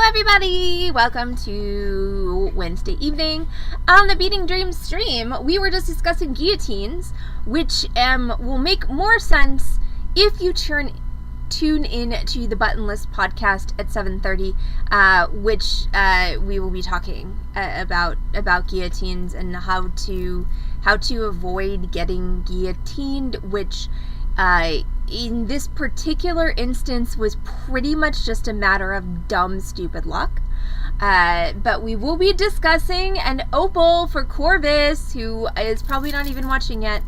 everybody! Welcome to Wednesday evening. On the Beading Dreams stream, we were just discussing guillotines, which will make more sense if you tune in to the Buttonless podcast at 7:30, which we will be talking about guillotines and how to avoid getting guillotined, which in this particular instance was pretty much just a matter of dumb, stupid luck. But we will be discussing an opal for Corvus, who is probably not even watching yet,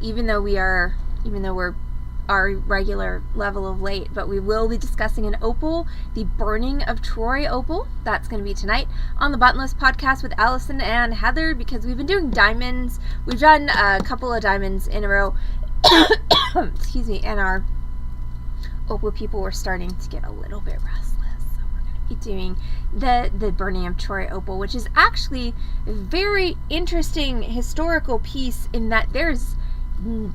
even though we're our regular level of late. But we will be discussing an opal, the Burning of Troy opal. That's going to be tonight on the Buttonless podcast with Allison and Heather, because we've been doing diamonds. We've done a couple of diamonds in a row. Excuse me, and our opal people were starting to get a little bit restless, so we're going to be doing the Burning of Troy opal, which is actually a very interesting historical piece in that there's a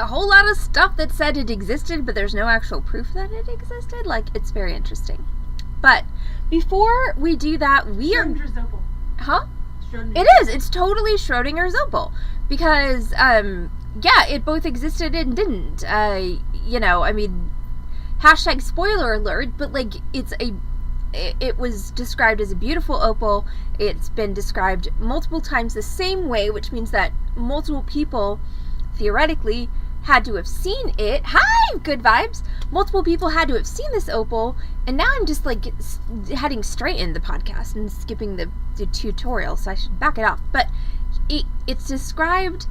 whole lot of stuff that said it existed, but there's no actual proof that it existed. It's very interesting. But before we do that, Schrodinger's opal. Huh? Schrodinger's. It is. It's totally Schrodinger's opal. Because, it both existed and didn't. Hashtag spoiler alert, but, it was described as a beautiful opal. It's been described multiple times the same way, which means that multiple people, theoretically, had to have seen it. Hi! Good vibes! Multiple people had to have seen this opal, and now I'm just, heading straight into the podcast and skipping the tutorial, so I should back it up. But it's described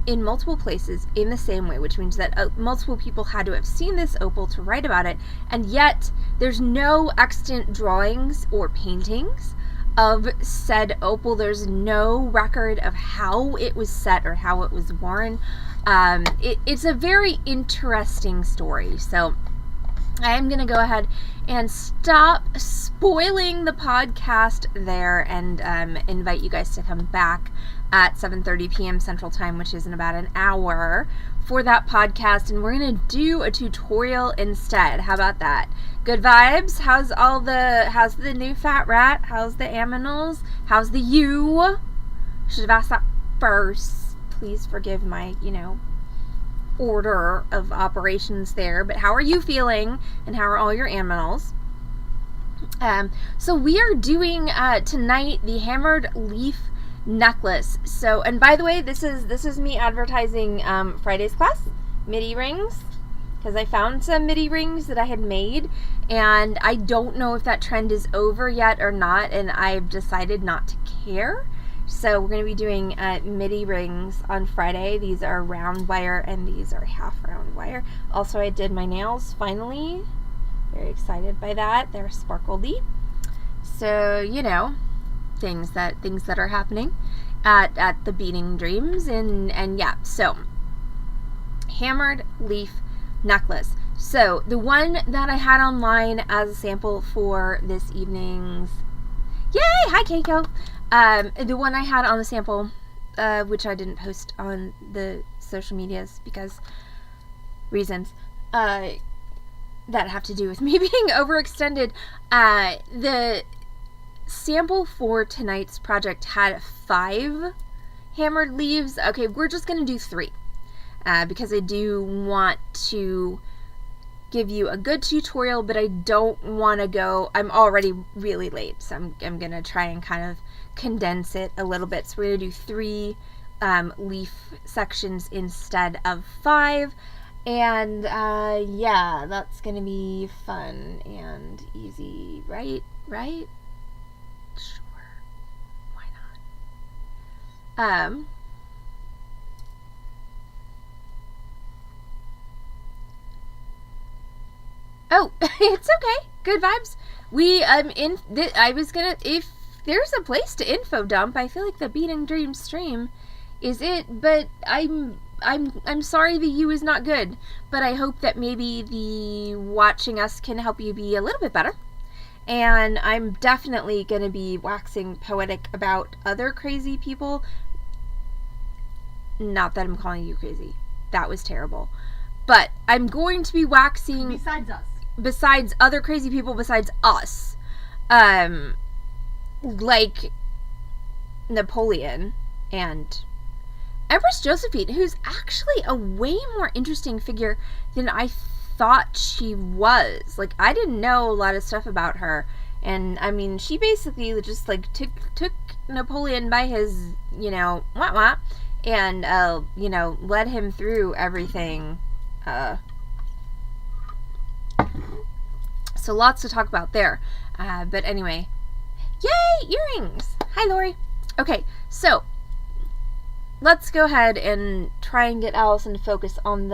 in multiple places in the same way, which means that multiple people had to have seen this opal to write about it, and yet there's no extant drawings or paintings of said opal. There's no record of how it was set or how it was worn. It's a very interesting story, so I am going to go ahead and stop spoiling the podcast there and invite you guys to come back at 7:30 p.m. Central Time, which is in about an hour, for that podcast, and we're going to do a tutorial instead. How about that? Good vibes? How's the new fat rat? How's the aminals? How's the you? Should have asked that first. Please forgive my, order of operations there, but how are you feeling, and how are all your aminals? So we are doing tonight the hammered leaf necklace. So, and by the way, this is me advertising Friday's class, MIDI rings, because I found some MIDI rings that I had made, and I don't know if that trend is over yet or not, and I've decided not to care. So we're going to be doing MIDI rings on Friday. These are round wire and these are half round wire. Also, I did my nails finally. Very excited by that. They're sparkly. So, things that are happening at the Beading Dreams, and yeah. So, hammered leaf necklace. So the one that I had online as a sample for this evening's, yay! Hi, Keiko. The one I had on the sample, which I didn't post on the social medias because reasons that have to do with me being overextended. The sample for tonight's project had 5 hammered leaves. Okay, we're just going to do 3 because I do want to give you a good tutorial, but I don't want to go, I'm already really late, so I'm going to try and kind of condense it a little bit. So we're going to do 3 leaf sections instead of 5, and yeah, that's going to be fun and easy, right? Sure, why not? Oh, it's okay. Good vibes. If there's a place to info dump, I feel like the Beading Dreams stream is it, but I'm sorry the U is not good, but I hope that maybe the watching us can help you be a little bit better. And I'm definitely going to be waxing poetic about other crazy people. Not that I'm calling you crazy. That was terrible. But I'm going to be waxing... Besides us. besides other crazy people besides us, like Napoleon and Empress Josephine, who's actually a way more interesting figure than I thought she was. Like, I didn't know a lot of stuff about her. And, I mean, she basically just, like, took Napoleon by his, wah-wah, and, led him through everything. So lots to talk about there. But anyway, yay, earrings! Hi, Lori. Okay, so let's go ahead and try and get Allison to focus on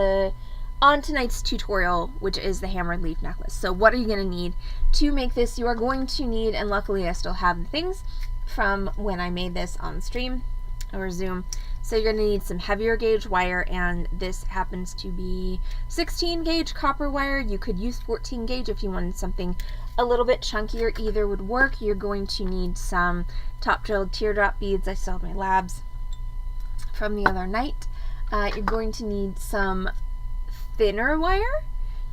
tonight's tutorial, which is the hammered leaf necklace. So what are you going to need to make this? You are going to need, and luckily I still have the things from when I made this on stream or Zoom. So you're going to need some heavier gauge wire, and this happens to be 16 gauge copper wire. You could use 14 gauge if you wanted something a little bit chunkier. Either would work. You're going to need some top drilled teardrop beads. I still have my labs from the other night. You're going to need some thinner wire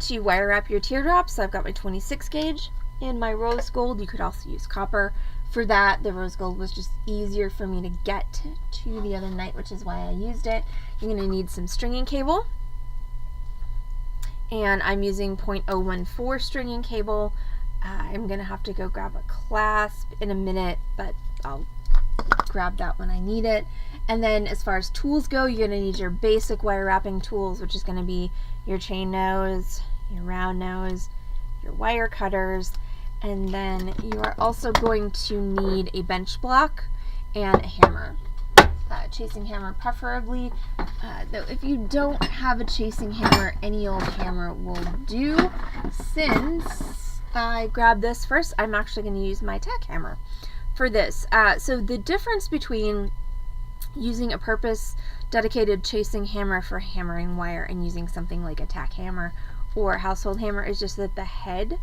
to wire wrap your teardrops. So I've got my 26 gauge and my rose gold. You could also use copper for that. The rose gold was just easier for me to get to the other night, which is why I used it. You're going to need some stringing cable, and I'm using 0.014 stringing cable. I'm going to have to go grab a clasp in a minute, but I'll grab that when I need it. And then as far as tools go, you're going to need your basic wire wrapping tools, which is going to be your chain nose, your round nose, your wire cutters, and then you are also going to need a bench block and a hammer. Chasing hammer preferably, though if you don't have a chasing hammer, any old hammer will do. Since I grabbed this first, I'm actually going to use my tack hammer for this. So the difference between using a purpose dedicated chasing hammer for hammering wire and using something like a tack hammer or a household hammer is just that the head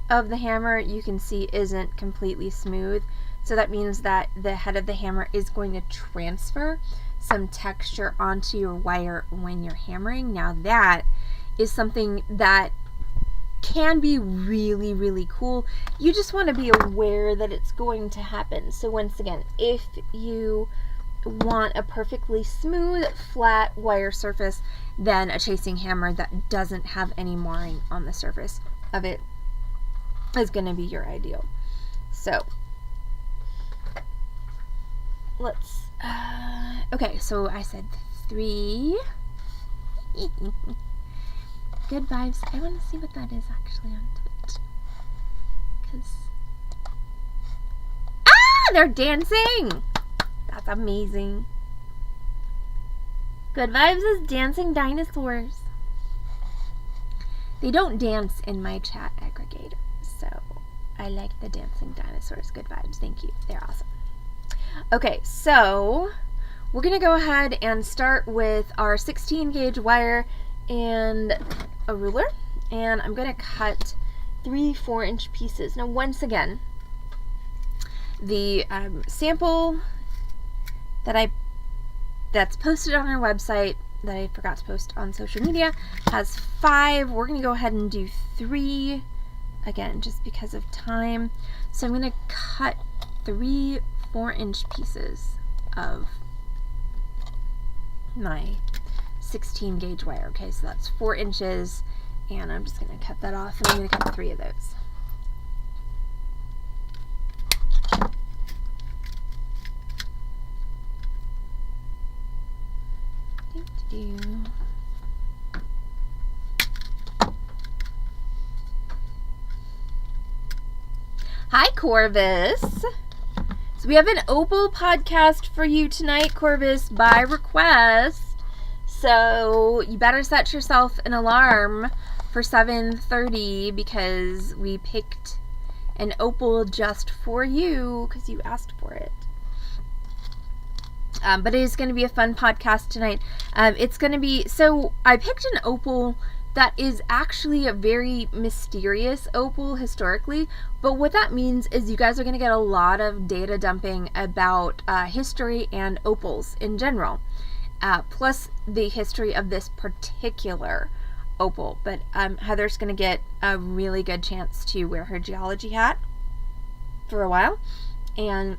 of the hammer, you can see, isn't completely smooth. So that means that the head of the hammer is going to transfer some texture onto your wire when you're hammering. Now that is something that can be really, really cool. You just want to be aware that it's going to happen. So once again, if you want a perfectly smooth, flat wire surface, then a chasing hammer that doesn't have any marring on the surface of it is going to be your ideal. So let's okay, so I said 3. Good vibes. I want to see what that is actually on Twitch, because they're dancing. That's amazing. Good vibes is dancing dinosaurs. They don't dance in my chat aggregator, so I like the dancing dinosaurs. Good vibes. Thank you. They're awesome. Okay, so we're going to go ahead and start with our 16 gauge wire and a ruler, and I'm going to cut 3 4-inch pieces. Now once again, the sample that's posted on our website that I forgot to post on social media has 5. We're going to go ahead and do 3 again just because of time. So I'm going to cut 3 4-inch pieces of my 16 gauge wire. Okay, so that's 4 inches, and I'm just going to cut that off, and I'm going to cut 3 of those. Hi, Corvus. So we have an Opal podcast for you tonight, Corvus, by request. So you better set yourself an alarm for 7:30 because we picked an Opal just for you because you asked for it. But it is going to be a fun podcast tonight. It's going to be, so I picked an Opal that is actually a very mysterious opal historically, but what that means is you guys are going to get a lot of data dumping about history and opals in general, plus the history of this particular opal, but Heather's going to get a really good chance to wear her geology hat for a while, and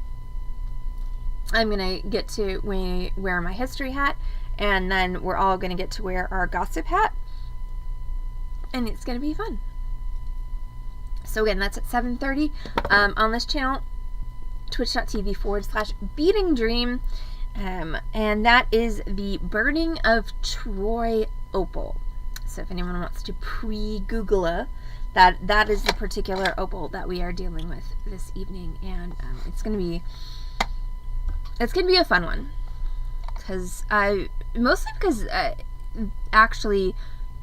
I'm going to get to wear my history hat, and then we're all going to get to wear our gossip hat, and it's going to be fun. So again, that's at 7:30 on this channel, twitch.tv/Beading Dream, and that is the Burning of Troy opal. So if anyone wants to pre-Google that is the particular opal that we are dealing with this evening, and it's gonna be a fun one, because actually,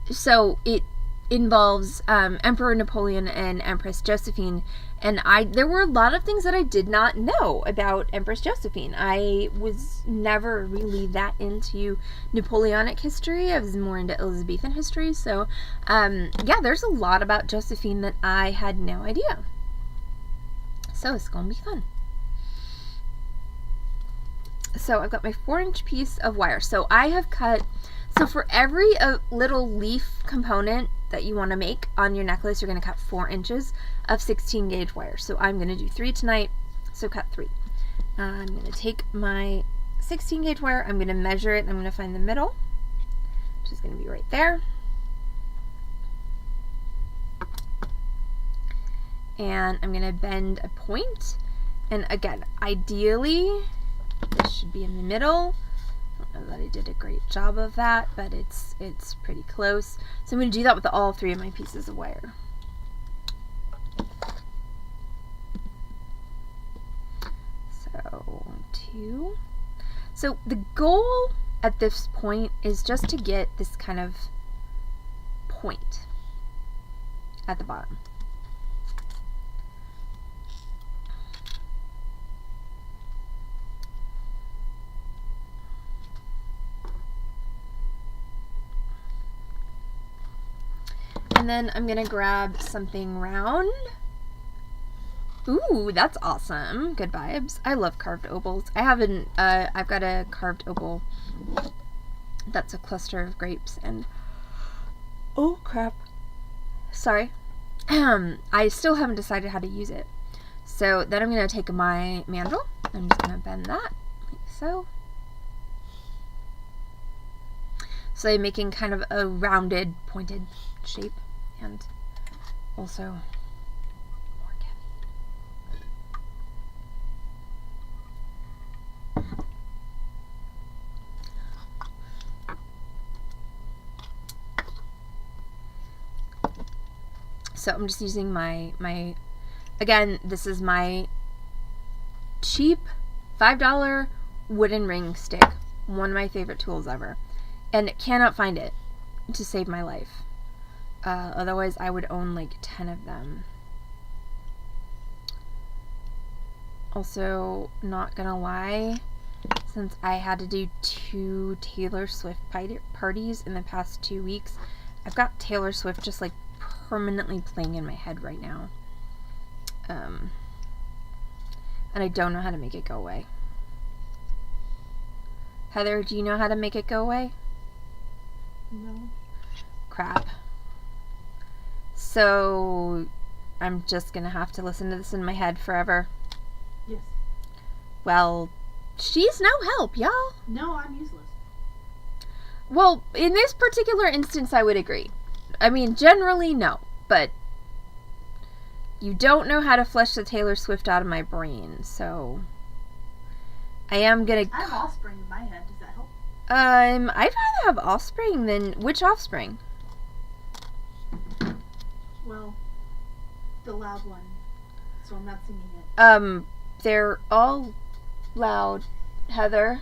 so it involves Emperor Napoleon and Empress Josephine, and there were a lot of things that I did not know about Empress Josephine. I was never really that into Napoleonic history. I was more into Elizabethan history, so yeah, there's a lot about Josephine that I had no idea. So it's gonna be fun. So I've got my 4-inch piece of wire. So I have cut, so for every little leaf component that you want to make on your necklace, you're going to cut 4 inches of 16 gauge wire. So I'm going to do 3 tonight, so cut 3. I'm going to take my 16 gauge wire, I'm going to measure it, and I'm going to find the middle, which is going to be right there. And I'm going to bend a point, and again, ideally this should be in the middle. I don't know that I did a great job of that, but it's pretty close. So I'm going to do that with all 3 of my pieces of wire. So 2. So the goal at this point is just to get this kind of point at the bottom. And then I'm going to grab something round. Ooh, that's awesome. Good vibes. I love carved opals. I've got a carved opal that's a cluster of grapes, and oh crap. Sorry. I still haven't decided how to use it. So then I'm going to take my mandrel. I'm just going to bend that like so. So I'm making kind of a rounded, pointed shape, and also more heavy. So I'm just using my again, this is my cheap $5 wooden ring stick, one of my favorite tools ever, and cannot find it to save my life. Otherwise I would own like 10 of them. Also, not gonna lie, since I had to do 2 Taylor Swift parties in the past 2 weeks, I've got Taylor Swift just like permanently playing in my head right now. And I don't know how to make it go away. Heather, do you know how to make it go away? No. Crap. So I'm just gonna have to listen to this in my head forever. Yes. Well, she's no help, y'all. No, I'm useless. Well, in this particular instance, I would agree. I mean, generally, no. But you don't know how to flesh the Taylor Swift out of my brain, so I am gonna... I have Offspring in my head. Does that help? I'd rather have Offspring than... Which Offspring? Well, the loud one. So I'm not singing it. They're all loud, Heather.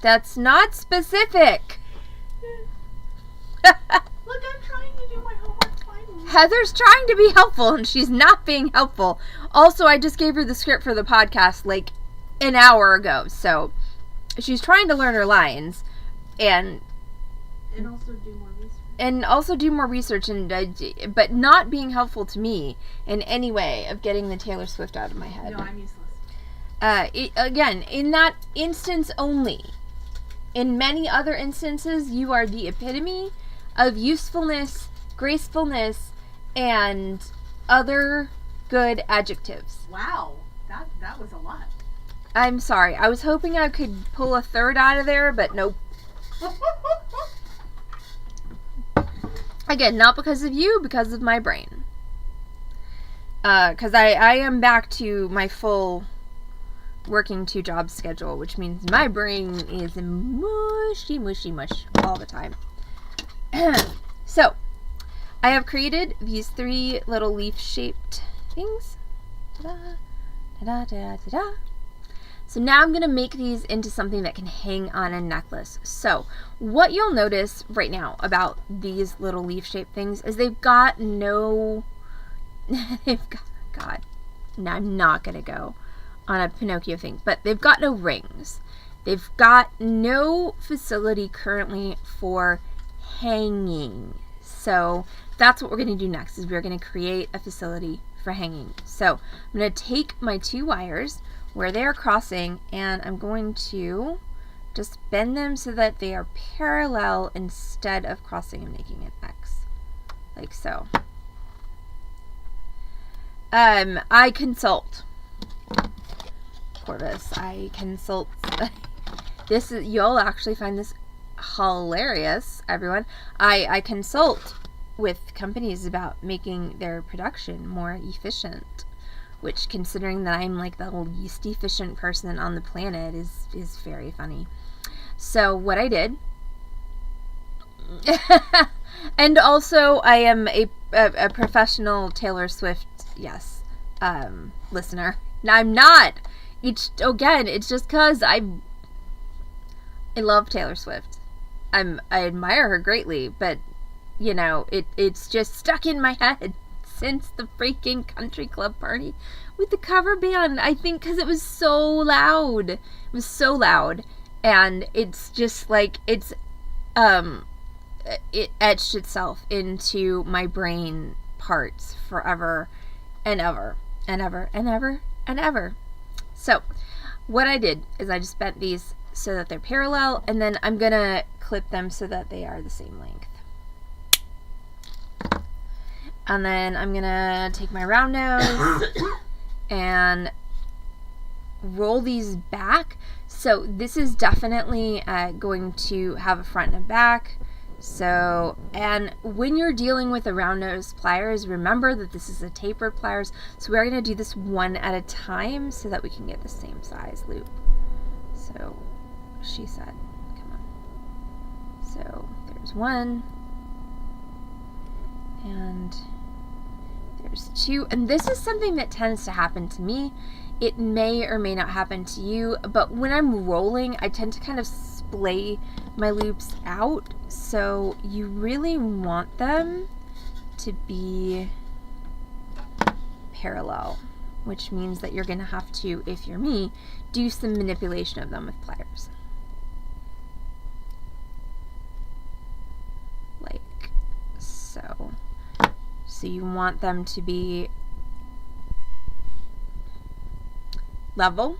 That's not specific. Look, I'm trying to do my homework finally. Heather's trying to be helpful, and she's not being helpful. Also, I just gave her the script for the podcast like an hour ago, so she's trying to learn her lines, and also do more research. But not being helpful to me in any way of getting the Taylor Swift out of my head. No, I'm useless. Again, in that instance only. In many other instances, you are the epitome of usefulness, gracefulness, and other good adjectives. Wow, that was a lot. I'm sorry. I was hoping I could pull a third out of there, but nope. Again, not because of you, because of my brain. Because I am back to my full working 2-job schedule, which means my brain is mushy mush all the time. So, I have created these 3 little leaf-shaped things. Ta-da, ta-da, ta-da, ta-da. So now I'm going to make these into something that can hang on a necklace. So what you'll notice right now about these little leaf-shaped things is they've got no, God, now I'm not going to go on a Pinocchio thing, but they've got no rings. They've got no facility currently for hanging. So that's what we're going to do next, is we're going to create a facility for hanging. So I'm going to take my 2 wires where they are crossing, and I'm going to just bend them so that they are parallel instead of crossing and making an X, like so. I consult, Corvus. I consult. This is, you'll actually find this hilarious, everyone. I consult with companies about making their production more efficient. Which, considering that I'm like the least efficient person on the planet, is very funny. So what I did, and also I am a professional Taylor Swift, yes, listener. Now I'm not. It's just because I love Taylor Swift. I admire her greatly, but you know, it's just stuck in my head since the freaking country club party with the cover band. I think because it was so loud. It was so loud. And it's just like, it etched itself into my brain parts forever and ever and ever and ever and ever. So what I did is I just bent these so that they're parallel, and then I'm gonna clip them so that they are the same length. And then I'm gonna take my round nose and roll these back. So this is definitely going to have a front and a back. So, and when you're dealing with a round nose pliers, remember that this is a tapered pliers. So we're gonna do this one at a time so that we can get the same size loop. So she said, come on. So there's one. And there's 2, and this is something that tends to happen to me. It may or may not happen to you, but when I'm rolling, I tend to kind of splay my loops out, so you really want them to be parallel, which means that you're going to have to, if you're me, do some manipulation of them with pliers. Like so. So you want them to be level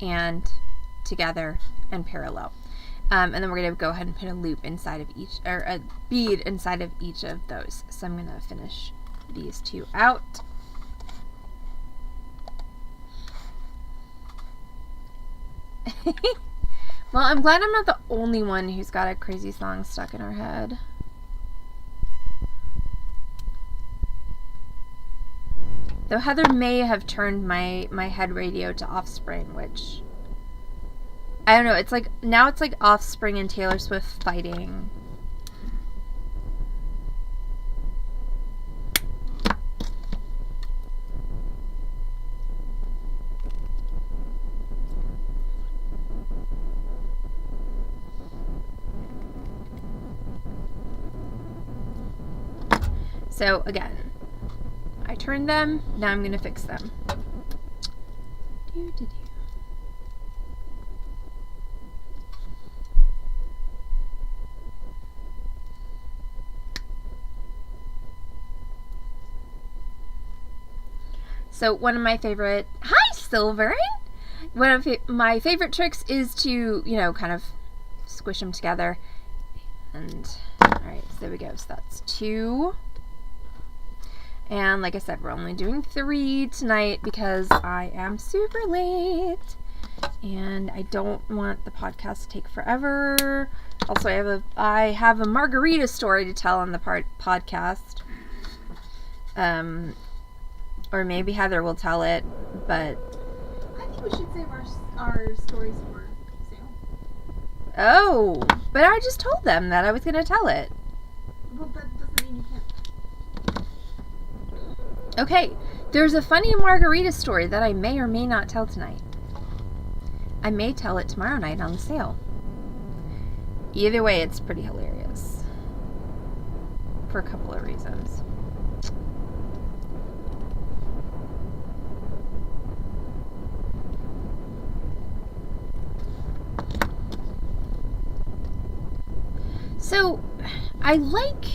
and together and parallel. And then we're going to go ahead and put a loop inside of each, or a bead inside of each of those. So I'm going to finish these 2 out. Well, I'm glad I'm not the only one who's got a crazy song stuck in our head. Though Heather may have turned my head radio to Offspring, which, I don't know, it's like, now it's like Offspring and Taylor Swift fighting. So again, I turned them, now I'm going to fix them. So one of my favorite, hi Silver! One of my favorite tricks is to, you know, kind of squish them together. And, alright, there we go. So that's 2. And like I said, we're only doing 3 tonight because I am super late. And I don't want the podcast to take forever. Also, I have a margarita story to tell on the podcast. Or maybe Heather will tell it, but I think we should save our stories for sale. Oh, but I just told them that I was going to tell it. Well, that doesn't mean you can't. Okay, there's a funny margarita story that I may or may not tell tonight. I may tell it tomorrow night on the sale. Either way, it's pretty hilarious. For a couple of reasons. So, I like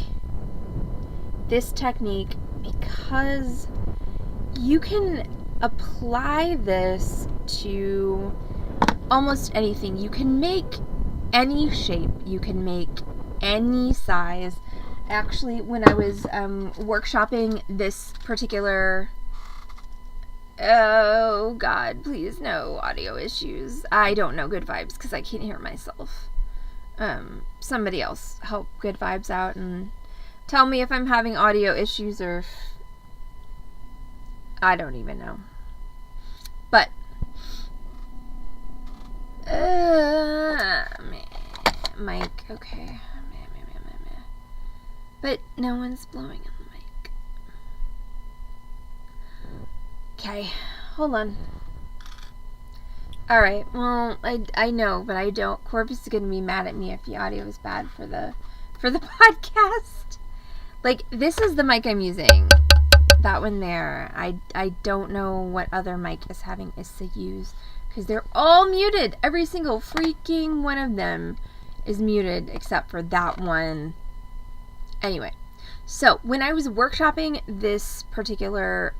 this technique because you can apply this to almost anything. You can make any shape. You can make any size. Actually, when I was workshopping this particular... Oh, God, please, no audio issues. I don't know Good Vibes because I can't hear myself. Somebody else help Good Vibes out and tell me if I'm having audio issues or if... I don't even know. But mic, okay. But no one's blowing on the mic. Okay, hold on. Alright, well, I know, but I don't. Corpus is gonna be mad at me if the audio is bad for the podcast. Like, this is the mic I'm using. That one there. I don't know what other mic is having issues because they're all muted. Every single freaking one of them is muted except for that one. Anyway, so when I was workshopping this particular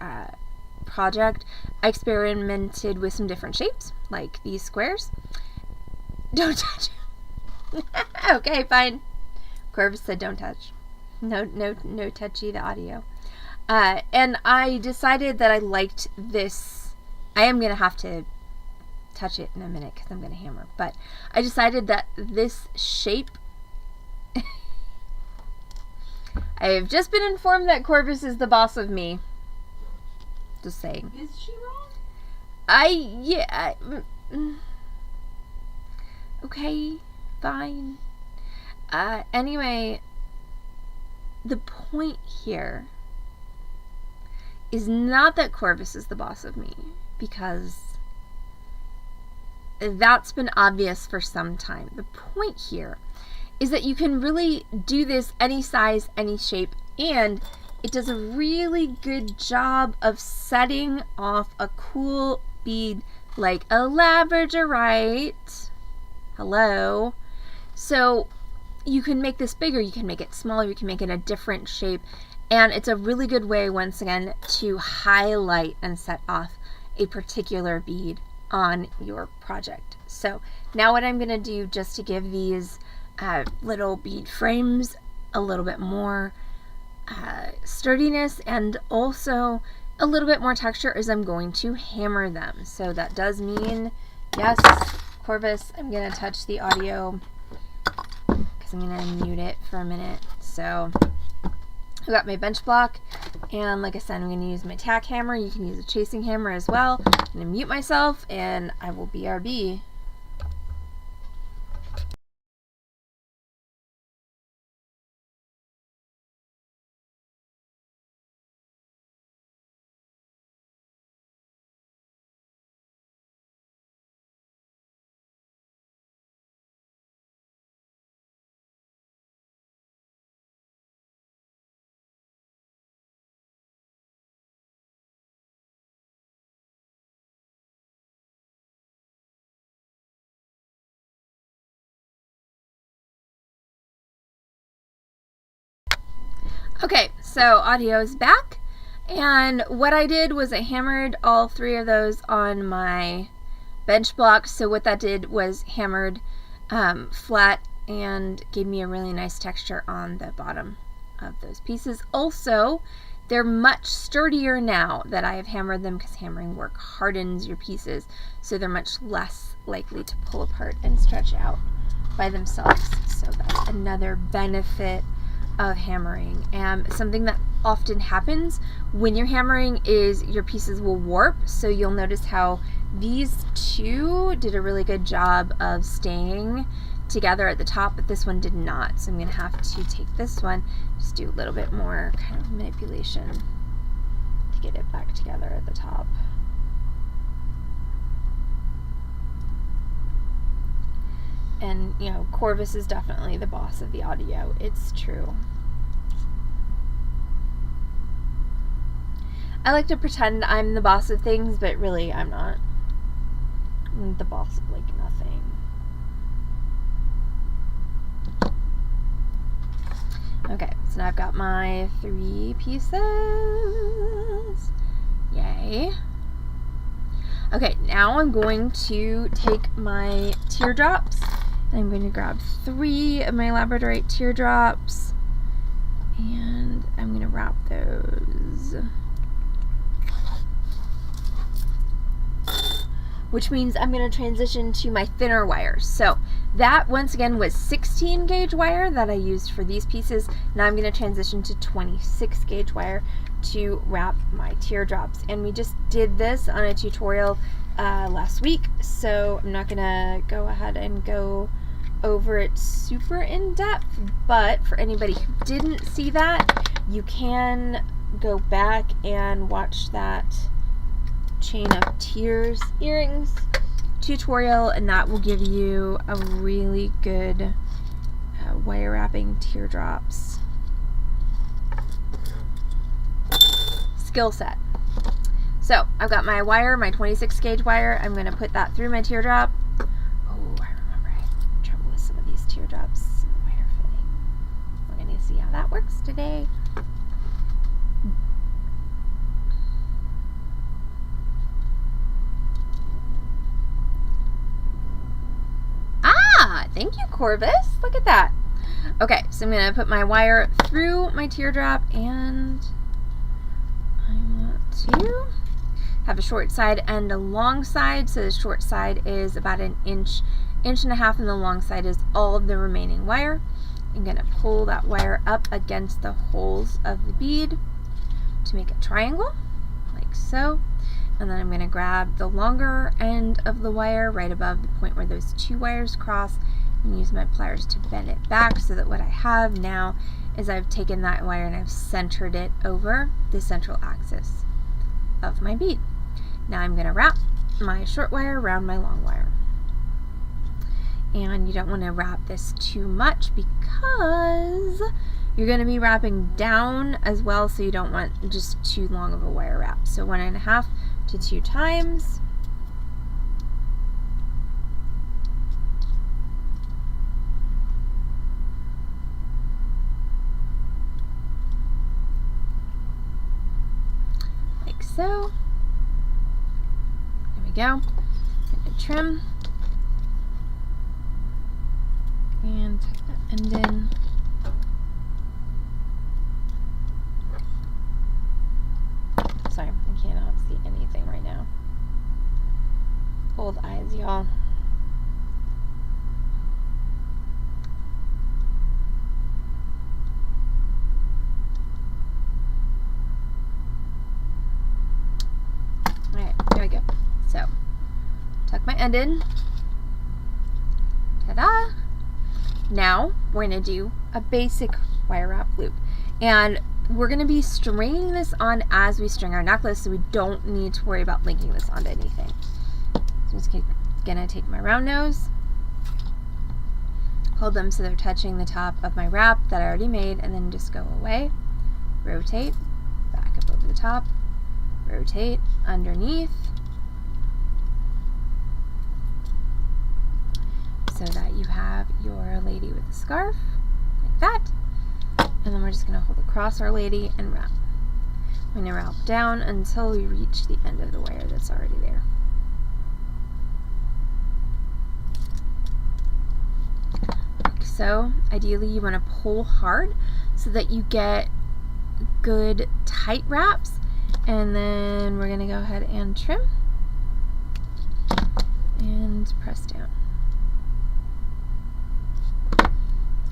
project, I experimented with some different shapes, like these squares. Don't touch. Okay, fine. Corvus said don't touch. No touchy the audio. And I decided that I liked this. I am going to have to touch it in a minute because I'm going to hammer. But I decided that this shape... I have just been informed that Corvus is the boss of me. Just saying. Is she wrong? Okay, fine. Anyway, the point here is not that Corvus is the boss of me, because that's been obvious for some time. The point here is that you can really do this any size, any shape, and it does a really good job of setting off a cool bead like a labradorite. Hello. So you can make this bigger, you can make it smaller, you can make it a different shape, and it's a really good way, once again, to highlight and set off a particular bead on your project. So now what I'm going to do, just to give these little bead frames a little bit more sturdiness and also a little bit more texture, is I'm going to hammer them. So that does mean, yes, Corvus, I'm going to touch the audio because I'm going to mute it for a minute. So I got my bench block, and like I said, I'm going to use my tack hammer. You can use a chasing hammer as well. I'm going to mute myself, and I will BRB. Okay, so audio is back, and what I did was I hammered all 3 of those on my bench block. So what that did was hammered flat and gave me a really nice texture on the bottom of those pieces. Also, they're much sturdier now that I have hammered them, because hammering work hardens your pieces, so they're much less likely to pull apart and stretch out by themselves. So that's another benefit of hammering. And something that often happens when you're hammering is your pieces will warp. So you'll notice how these two did a really good job of staying together at the top, but this one did not. So I'm going to have to take this one, just do a little bit more kind of manipulation to get it back together at the top. And, you know, Corvus is definitely the boss of the audio. It's true. I like to pretend I'm the boss of things, but really I'm not. I'm the boss of, like, nothing. Okay, so now I've got my 3 pieces. Yay. Okay, now I'm going to take my teardrops, and I'm going to grab 3 of my labradorite teardrops, and I'm going to wrap those. Which means I'm going to transition to my thinner wire. So that, once again, was 16 gauge wire that I used for these pieces. Now I'm going to transition to 26 gauge wire to wrap my teardrops. And we just did this on a tutorial last week, so I'm not going to go ahead and go over it super in depth, but for anybody who didn't see that, you can go back and watch that Chain of Tears earrings tutorial, and that will give you a really good wire wrapping teardrops skill set. So I've got my wire, my 26 gauge wire. I'm going to put that through my teardrop. Oh, I remember I had trouble with some of these teardrops wire fitting. We're going to see how that works today. Thank you, Corvus. Look at that. Okay, so I'm going to put my wire through my teardrop, and I want to have a short side and a long side. So the short side is about an inch and a half, and the long side is all of the remaining wire. I'm going to pull that wire up against the holes of the bead to make a triangle, like so. And then I'm going to grab the longer end of the wire right above the point where those 2 wires cross, and use my pliers to bend it back, so that what I have now is I've taken that wire and I've centered it over the central axis of my bead. Now I'm going to wrap my short wire around my long wire. And you don't want to wrap this too much, because you're going to be wrapping down as well, so you don't want just too long of a wire wrap. So 1.5 to 2 times. Like so. There we go. Get the trim. And tuck that end in. Sorry, I cannot see anything right now. Old eyes, y'all. Alright, there we go. So, tuck my end in. Ta-da! Now, we're going to do a basic wire wrap loop. And we're going to be stringing this on as we string our necklace, so we don't need to worry about linking this onto anything. So I'm just going to take my round nose, hold them so they're touching the top of my wrap that I already made, and then just go away, rotate, back up over the top, rotate, underneath, so that you have your lady with a scarf, like that. And then we're just going to hold across our lady and wrap. We're going to wrap down until we reach the end of the wire that's already there. Like so. Ideally you want to pull hard so that you get good tight wraps, and then we're going to go ahead and trim and press down.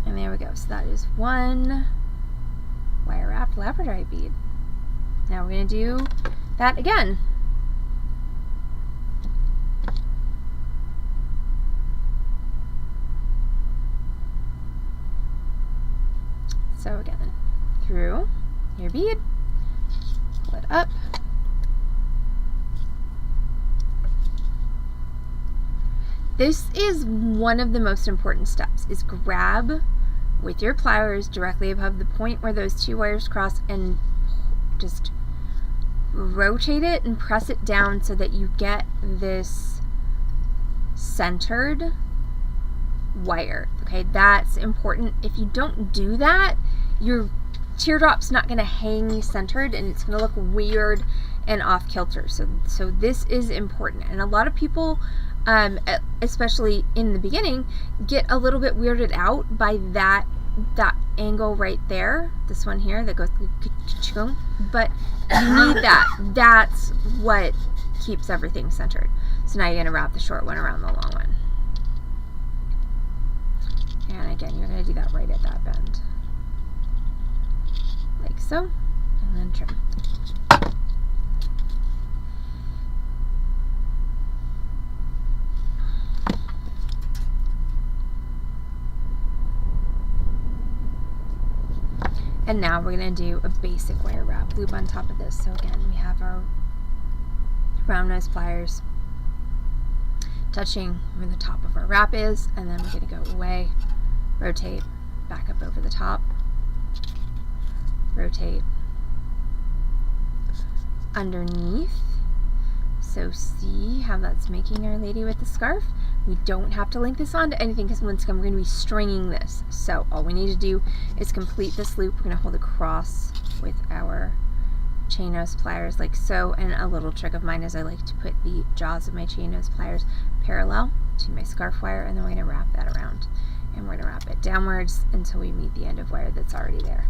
And there we go. So that is one wire wrapped labradorite bead. Now we're going to do that again. So again, through your bead, pull it up, this is one of the most important steps, is grab with your pliers directly above the point where those two wires cross and just rotate it and press it down so that you get this centered wire. Okay, that's important. If you don't do that, your teardrop's not going to hang centered and it's going to look weird and off kilter. So this is important, and a lot of people, especially in the beginning, get a little bit weirded out by that angle right there, this one here that goes, but you need that. That's what keeps everything centered. So now you're going to wrap the short one around the long one. And again, you're going to do that right at that bend. Like so. And then trim. And now we're going to do a basic wire wrap loop on top of this. So again, we have our round nose pliers touching where the top of our wrap is, and then we're going to go away, rotate, back up over the top, rotate, underneath. So see how that's making Our Lady with the scarf? We don't have to link this onto anything because once again we're going to be stringing this. So all we need to do is complete this loop. We're going to hold across with our chain nose pliers like so, and a little trick of mine is I like to put the jaws of my chain nose pliers parallel to my scarf wire, and then we're going to wrap that around, and we're going to wrap it downwards until we meet the end of wire that's already there.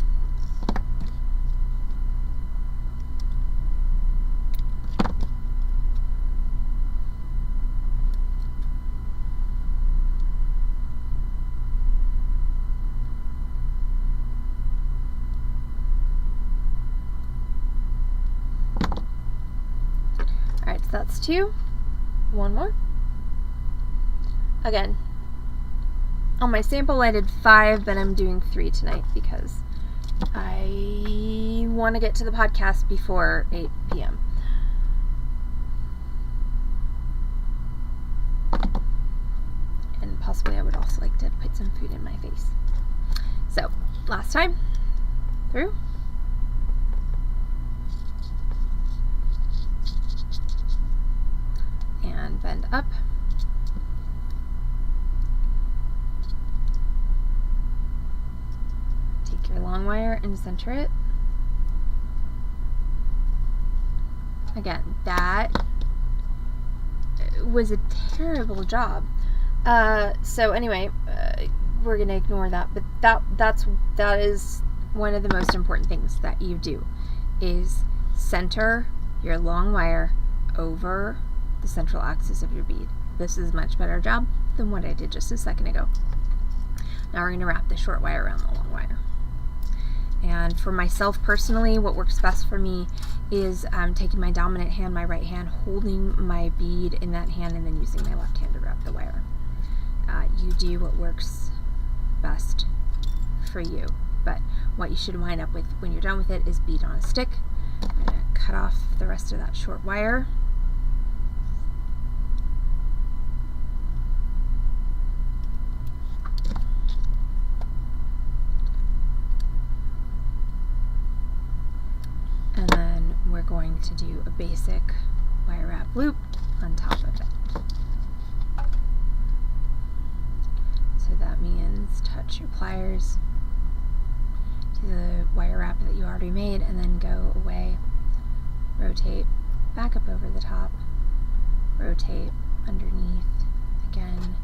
Alright, so that's 2. One more. Again, on my sample I did 5, but I'm doing 3 tonight because I want to get to the podcast before 8 p.m. And possibly I would also like to put some food in my face. So, last time, through. And bend up. Take your long wire and center it. Again, that was a terrible job. So anyway, we're gonna ignore that, but that is one of the most important things that you do, is center your long wire over the central axis of your bead. This is a much better job than what I did just a second ago. Now we're going to wrap the short wire around the long wire. And for myself personally, what works best for me is taking my dominant hand, my right hand, holding my bead in that hand, and then using my left hand to wrap the wire. You do what works best for you, but what you should wind up with when you're done with it is bead on a stick. I'm going to cut off the rest of that short wire. And then we're going to do a basic wire wrap loop on top of it. So that means touch your pliers to the wire wrap that you already made, and then go away, rotate, back up over the top, rotate underneath, again,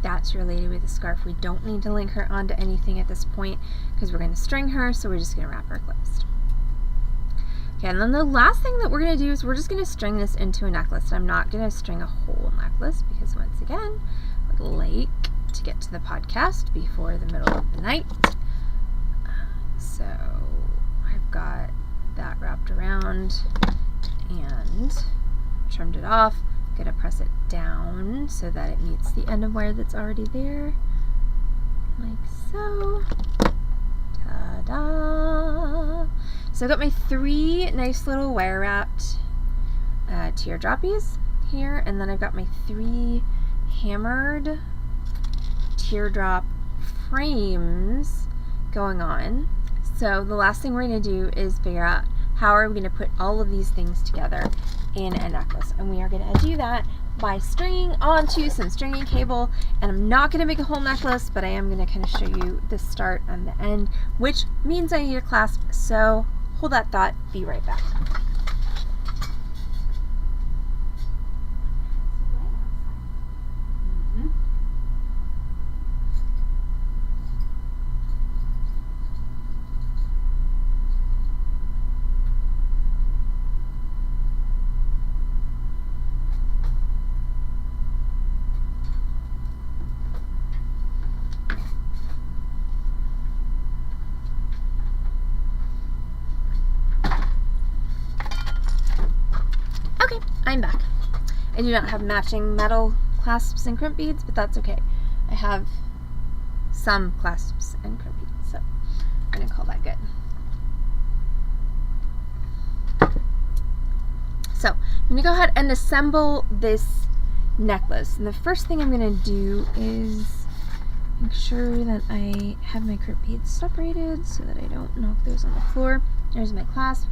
That's your lady with a scarf. We don't need to link her onto anything at this point because we're going to string her, so we're just going to wrap her closed. Okay, and then the last thing that we're going to do is we're just going to string this into a necklace. I'm not going to string a whole necklace because, once again, I would like to get to the podcast before the middle of the night. So I've got that wrapped around and trimmed it off. I'm going to press it down so that it meets the end of wire that's already there, like so. Ta-da! So I got my 3 nice little wire wrapped teardroppies here, and then I've got my 3 hammered teardrop frames going on. So the last thing we're going to do is figure out how are we going to put all of these things together in a necklace, and we are going to do that by stringing onto some stringing cable. And I'm not going to make a whole necklace, but I am going to kind of show you the start and the end, which means I need a clasp. So hold that thought, be right back. Okay, I'm back. I do not have matching metal clasps and crimp beads, but that's okay. I have some clasps and crimp beads, so I'm going to call that good. So I'm going to go ahead and assemble this necklace. And the first thing I'm going to do is make sure that I have my crimp beads separated so that I don't knock those on the floor. There's my clasp.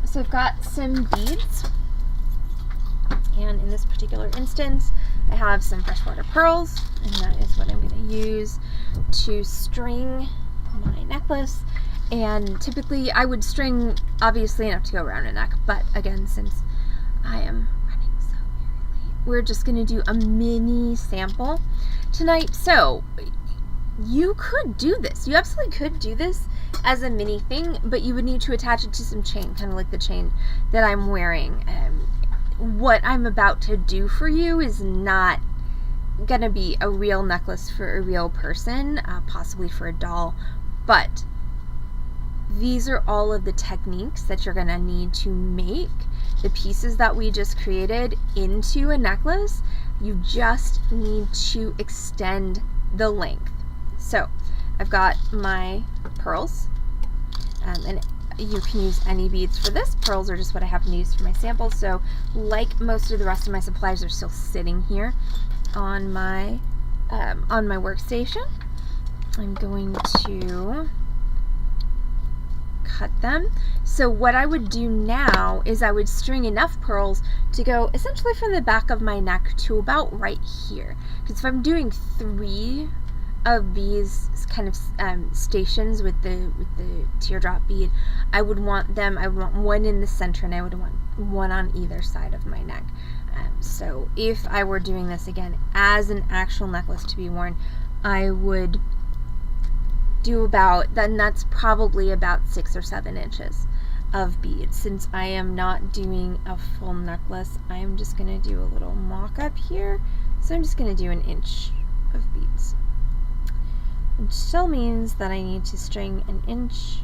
So I've got some beads, and in this particular instance I have some freshwater pearls, and that is what I'm going to use to string my necklace. And typically I would string obviously enough to go around a neck, but again, since I am running so very late, we're just going to do a mini sample tonight. So you could do this. You absolutely could do this as a mini thing, but you would need to attach it to some chain, kind of like the chain that I'm wearing. What I'm about to do for you is not going to be a real necklace for a real person, possibly for a doll, but these are all of the techniques that you're going to need to make the pieces that we just created into a necklace. You just need to extend the length. So I've got my pearls, and you can use any beads for this. Pearls are just what I happen to use for my samples. So like most of the rest of my supplies are still sitting here on my workstation. I'm going to cut them. So what I would do now is I would string enough pearls to go essentially from the back of my neck to about right here. Because if I'm doing 3 of these kind of stations with the teardrop bead, I would want one in the center, and I would want one on either side of my neck. So if I were doing this again as an actual necklace to be worn, I would do that's probably about 6 or 7 inches of beads. Since I am not doing a full necklace, I am just going to do a little mock-up here. So I'm just going to do 1 inch of beads, which still means that I need to string 1 inch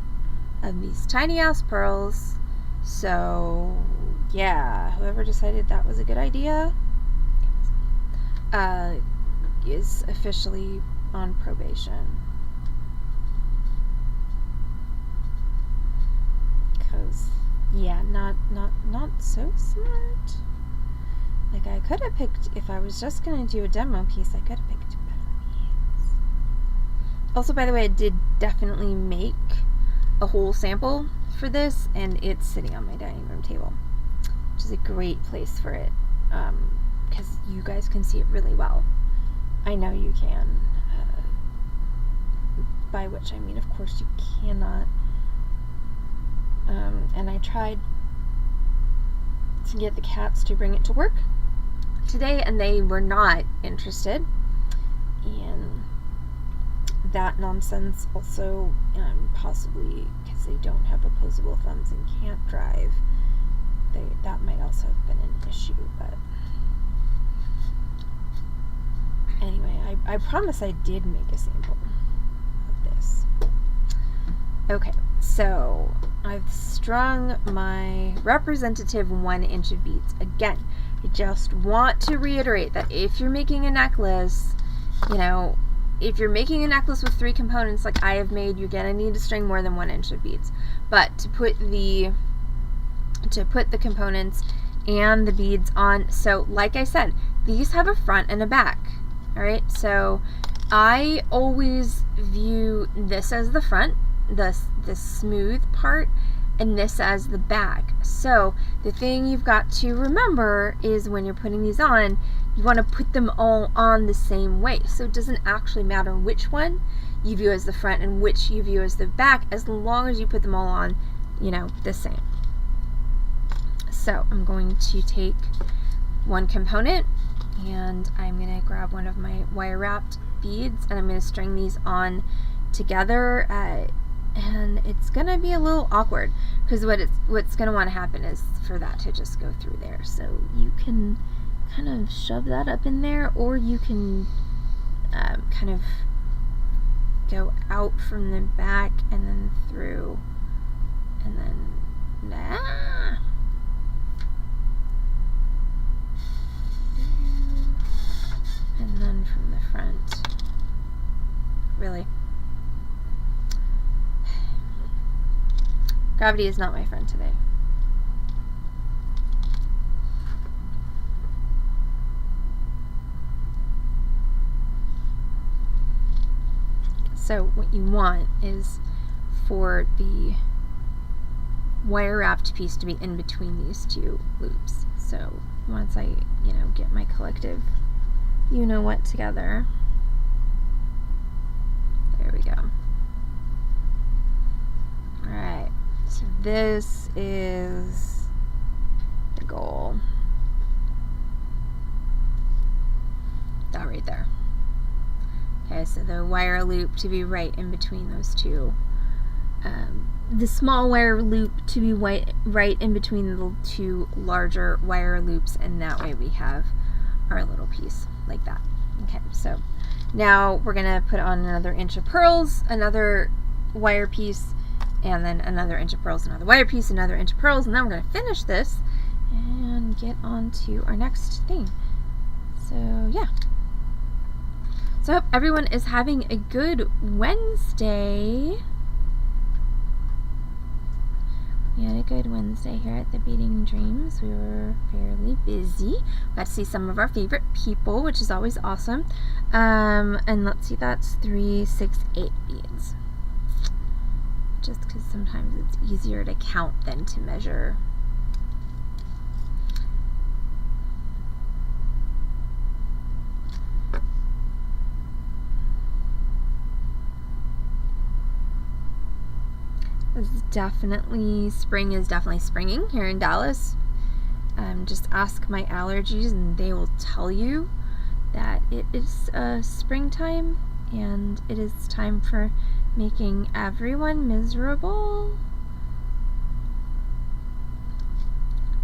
of these tiny ass pearls. So yeah, whoever decided that was a good idea is officially on probation. Because yeah, not so smart. Like, I could have picked, if I was just gonna do a demo piece, I could have picked better beads. Also, by the way, I did definitely make a whole sample for this, and it's sitting on my dining room table, which is a great place for it, because you guys can see it really well. I know you can, by which I mean, of course, you cannot. And I tried to get the cats to bring it to work today, and they were not interested. that nonsense. Also, possibly because they don't have opposable thumbs and can't drive, that might also have been an issue. But anyway, I promise I did make a sample of this. Okay, so I've strung my representative 1 inch of beads. Again, I just want to reiterate that if you're making a necklace, if you're making a necklace with 3 components like I have made, you're gonna need to string more than 1 inch of beads. But to put the components and the beads on, so like I said, these have a front and a back. All right, so I always view this as the front, the smooth part, and this as the back. So the thing you've got to remember is when you're putting these on, you want to put them all on the same way. So it doesn't actually matter which one you view as the front and which you view as the back, as long as you put them all on, the same. So I'm going to take one component, and I'm going to grab one of my wire wrapped beads, and I'm going to string these on together, and it's going to be a little awkward because what's going to want to happen is for that to just go through there. So you can kind of shove that up in there, or you can kind of go out from the back and then through, and then and then from the front. Really, gravity is not my friend today. So what you want is for the wire wrapped piece to be in between these 2 loops. So once I, get my collective what together, there we go. Alright, so this is the goal. That right there. Okay, so the wire loop to be right in between those 2. The small wire loop to be right in between the 2 larger wire loops, and that way we have our little piece like that. Okay, so now we're going to put on another inch of pearls, another wire piece, and then another inch of pearls, another wire piece, another inch of pearls, and then we're going to finish this and get on to our next thing. So yeah. So I hope everyone is having a good Wednesday. We had a good Wednesday here at the Beading Dreams. We were fairly busy. Got to see some of our favorite people, which is always awesome. And let's see, that's 3, 6, 8 beads. Just because sometimes it's easier to count than to measure. Spring is definitely springing here in Dallas. Just ask my allergies and they will tell you that it is springtime, and it is time for making everyone miserable.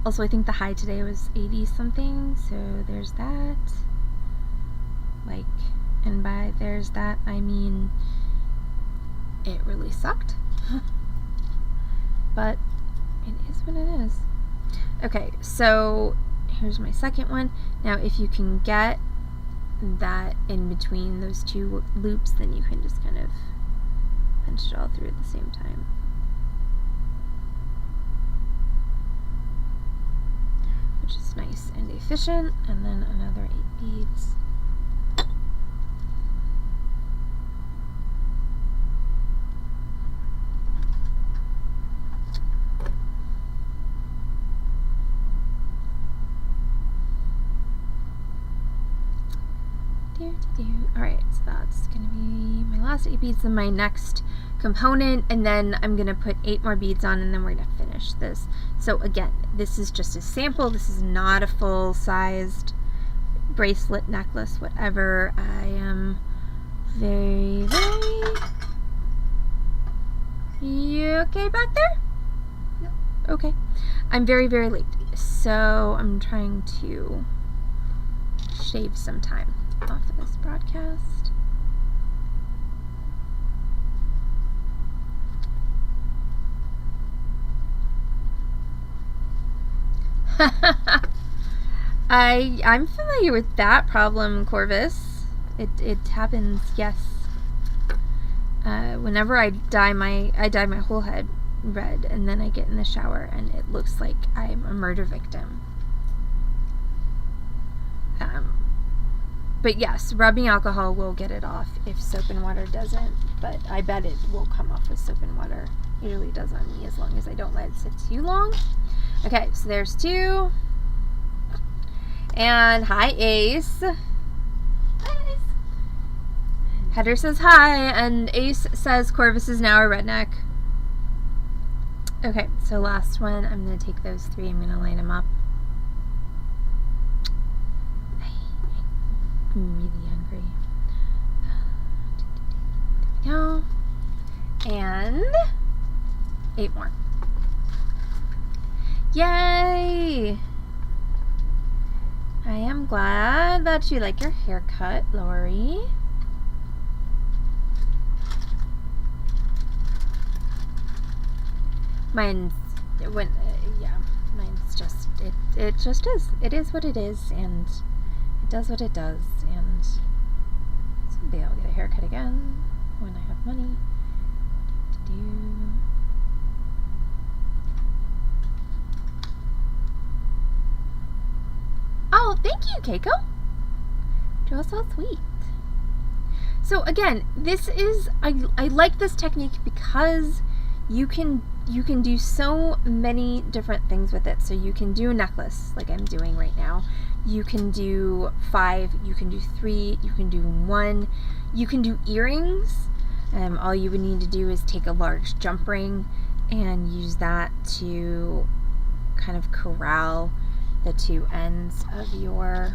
Also, I think the high today was 80 something, so there's that. And by there's that, I mean it really sucked. But it is what it is. Okay, so here's my second one. Now if you can get that in between those 2 loops, then you can just kind of punch it all through at the same time. Which is nice and efficient. And then another 8 beads. Alright, so that's going to be my last 8 beads and my next component, and then I'm going to put 8 more beads on, and then we're going to finish this. So again, this is just a sample. This is not a full-sized bracelet, necklace, whatever. I am Very, very... You okay back there? Yep. Okay. I'm very, very late. So I'm trying to shave some time off of this broadcast. I'm familiar with that problem, Corvus. It happens, yes. Whenever I dye my whole head red, and then I get in the shower and it looks like I'm a murder victim. But yes, rubbing alcohol will get it off if soap and water doesn't, but I bet it will come off with soap and water. It usually does on me as long as I don't let it sit too long. Okay, so there's 2. And hi, Ace. Hi, Ace. Heather says hi, and Ace says Corvus is now a redneck. Okay, so last one. I'm going to take those 3. I'm going to line them up. I'm really hungry. There we go. And 8 more. Yay! I am glad that you like your haircut, Lori. Mine's just it just is. It is what it is, and it does what it does, and someday I'll get a haircut again when I have money. Oh, thank you, Keiko. You're so sweet. So again, this is I like this technique because you can do so many different things with it. So you can do a necklace like I'm doing right now. You can do 5, you can do 3, you can do 1, you can do earrings. All you would need to do is take a large jump ring and use that to kind of corral the 2 ends of your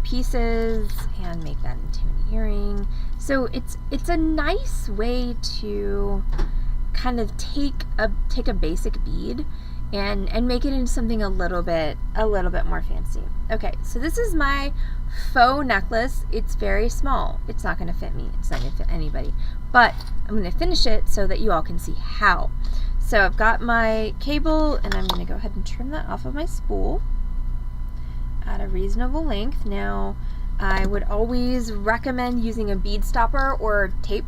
pieces and make that into an earring. So it's a nice way to kind of take a basic bead and make it into something a little bit more fancy. Okay, so this is my faux necklace. It's very small. It's not going to fit me. It's not going to fit anybody. But I'm going to finish it so that you all can see how. So I've got my cable, and I'm going to go ahead and trim that off of my spool at a reasonable length. Now, I would always recommend using a bead stopper or tape,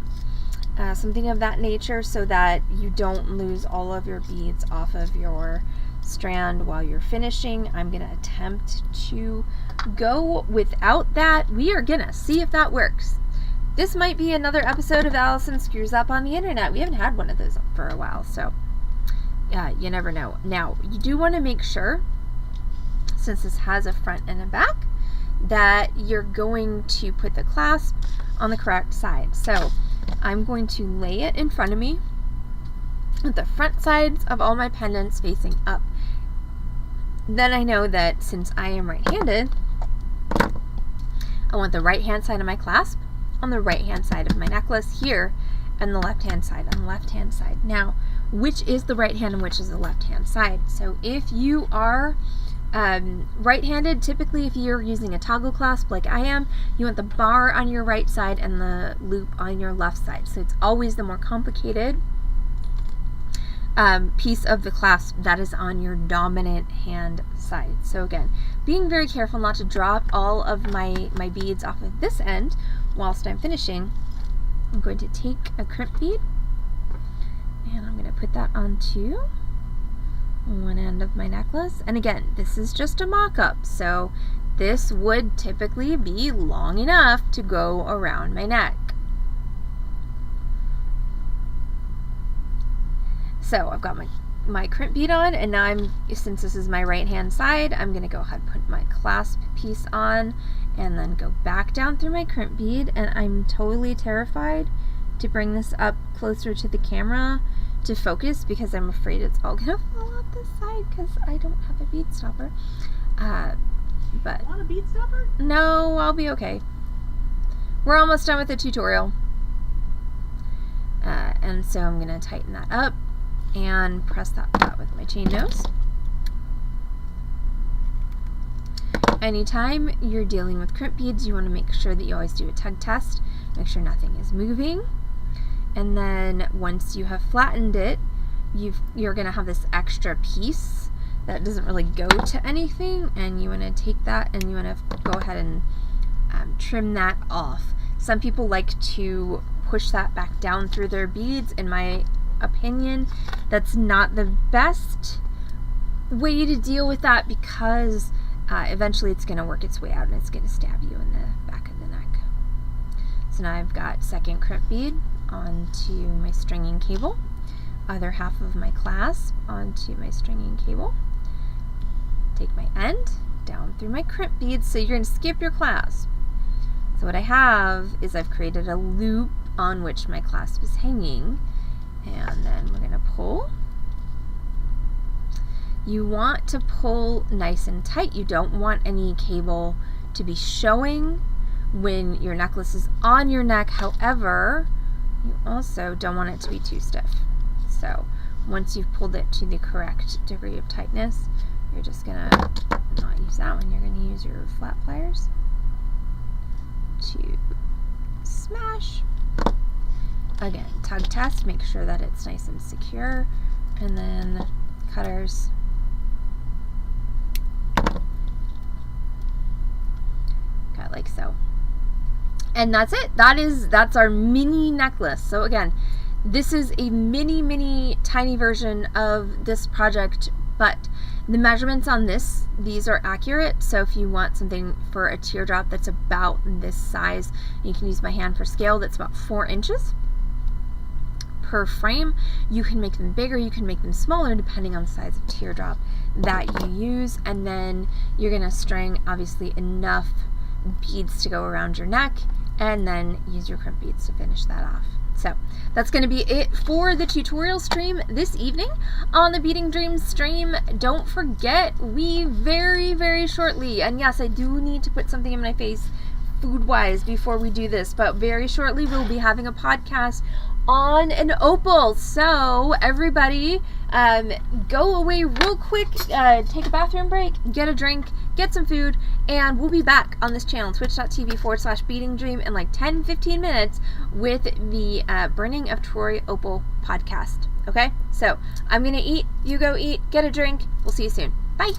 something of that nature, so that you don't lose all of your beads off of your strand while you're finishing. I'm going to attempt to go without that. We are going to see if that works. This might be another episode of Allison Screws Up on the Internet. We haven't had one of those for a while, so you never know. Now, you do want to make sure, since this has a front and a back, that you're going to put the clasp on the correct side. So I'm going to lay it in front of me with the front sides of all my pendants facing up. Then I know that since I am right-handed, I want the right-hand side of my clasp on the right-hand side of my necklace here, and the left-hand side on the left-hand side. Now, which is the right hand and which is the left-hand side? So if you are right-handed, typically if you're using a toggle clasp like I am, you want the bar on your right side and the loop on your left side. So it's always the more complicated piece of the clasp that is on your dominant hand side. So again, being very careful not to drop all of my beads off of this end whilst I'm finishing. I'm going to take a crimp bead and I'm going to put that onto one end of my necklace. And again, this is just a mock-up, so this would typically be long enough to go around my neck. So I've got my crimp bead on, and now since this is my right hand side, I'm going to go ahead and put my clasp piece on and then go back down through my crimp bead. And I'm totally terrified to bring this up closer to the camera to focus because I'm afraid it's all going to fall out this side because I don't have a bead stopper. But Want a bead stopper? no, I'll be okay. we're almost done with the tutorial. And so I'm going to tighten that up and press that flat with my chain nose. Anytime you're dealing with crimp beads, you want to make sure that you always do a tug test. Make sure nothing is moving. And then once you have flattened it, you're going to have this extra piece that doesn't really go to anything, and you want to take that and you want to go ahead and trim that off. Some people like to push that back down through their beads. In my opinion, that's not the best way to deal with that, because eventually it's going to work its way out and it's going to stab you in the back of the neck. So now I've got second crimp bead onto my stringing cable, other half of my clasp onto my stringing cable, take my end down through my crimp beads. So you're going to skip your clasp. So what I have is I've created a loop on which my clasp is hanging, and then we're going to pull. You want to pull nice and tight. You don't want any cable to be showing when your necklace is on your neck. However, you also don't want it to be too stiff. So once you've pulled it to the correct degree of tightness, you're just going to not use that one. You're going to use your flat pliers to smash. Again, tug test, make sure that it's nice and secure, and then cutters. Got like so. And that's it. That's our mini necklace. So again, this is a mini tiny version of this project, but the measurements on these are accurate. So if you want something for a teardrop that's about this size, you can use my hand for scale. That's about 4 inches per frame. You can make them bigger, you can make them smaller, depending on the size of teardrop that you use. And then you're going to string obviously enough beads to go around your neck, and then use your crimp beads to finish that off. So that's going to be it for the tutorial stream this evening on the Beading Dreams stream. Don't forget, we very shortly, and yes, I do need to put something in my face food-wise before we do this, but very shortly we'll be having a podcast on an opal. So everybody go away real quick, take a bathroom break, get a drink, get some food, and we'll be back on this channel, twitch.tv/beadingdream, in like 10-15 minutes with the Burning of Troy Opal podcast. Okay, so I'm gonna eat, you go eat, get a drink. We'll see you soon. Bye.